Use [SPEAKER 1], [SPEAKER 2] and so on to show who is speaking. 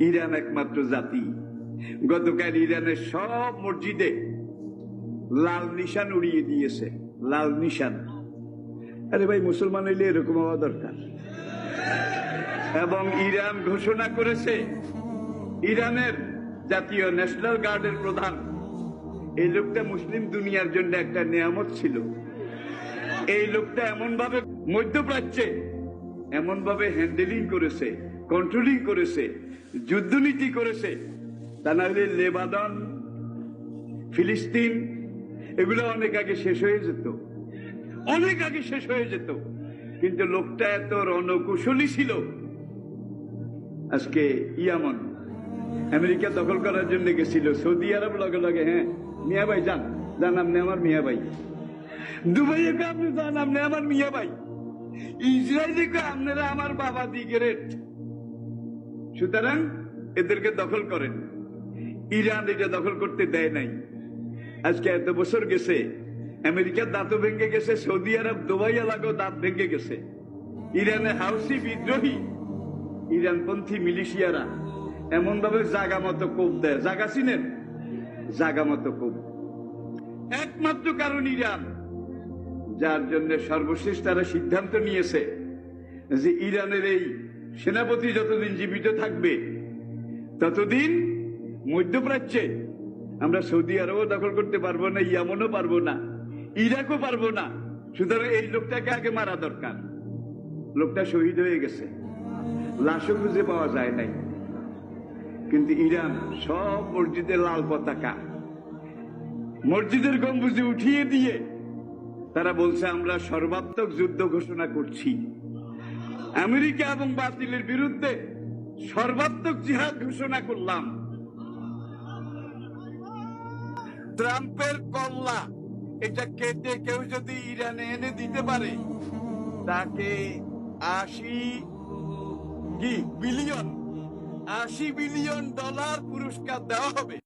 [SPEAKER 1] Iran একমাত্র জাতি গতকাল ইরানের সব মসজিদে লাল নিশান উড়িয়ে দিয়েছে। লাল নিশান। আরে ভাই, মুসলমান হইলে এরকম হওয়া দরকার। এবং ইরান ঘোষণা করেছে, ইরানের জাতীয় ন্যাশনাল গার্ডের প্রধান, এই লোকটা মুসলিম দুনিয়ার জন্য একটা নিয়ামত ছিল। এই লোকটা এমন ভাবে মধ্যপ্রাচ্যে এমন ভাবে হ্যান্ডেলিং করেছে, কন্ট্রোলিং করেছে, যুদ্ধনীতি করেছে, তা না হলে লেবানন, ফিলিস্তিন এগুলো অনেক আগে শেষ হয়ে যেত, অনেক আগে শেষ হয়ে যেত। কিন্তু লোকটা এত রণকুশলী ছিল। আজকে ইয়ামন আমেরিকা দখল করার জন্য গেছিল, সৌদি আরব লগে লগে হ্যাঁ মিয়া ভাই যান, যান আপনি আমার মিয়া ভাই। দুবাইয়ে আপনি যান, আপনি আমার মিয়া ভাই। ইসরায়েলে আপনারা আমার বাবা দি গ্রেট। সুতরাং এদেরকে দখল করেন। ইরান এটা দখল করতে দেয় নাই। আজকে এত বছর গেছে, আমেরিকার দাঁতও ভেঙে গেছে, সৌদি আরব দুবাই এলাকাও দাঁত ভেঙে গেছে। ইরানের হাউসি বিদ্রোহী ইরানপন্থী মিলিশিয়ারা এমন ভাবে জাগা মতো কোপ দেয়, জাগা চিনেন, জাগা মতো কোপ। একমাত্র কারণ ইরান, যার জন্য সর্বশেষ তারা সিদ্ধান্ত নিয়েছে যে ইরানের এই সেনাপতি যতদিন জীবিত থাকবে ততদিন মধ্যপ্রাচ্যে আমরা সৌদি আরবও দখল করতে পারবো না, ইয়ামনও পারবো না, ইরাকও পারবো না। সুতরাং এই লোকটাকে আগে মারা দরকার। লোকটা শহীদ হয়ে গেছে, লাশও খুঁজে পাওয়া যায় নাই। কিন্তু ইরান সব মসজিদে লাল পতাকা, মসজিদের গম্বুজে উঠিয়ে দিয়ে তারা বলছে আমরা সর্বাত্মক যুদ্ধ ঘোষণা করছি। আমেরিকা এবং বাতিলের বিরুদ্ধে সর্বাত্মক জিহাদ ঘোষণা করলাম। ট্রাম্পের কল্লা এটা কেটে কেউ যদি ইরানে এনে দিতে পারে, তাকে 80 বিলিয়ন ডলার পুরস্কার দেওয়া হবে।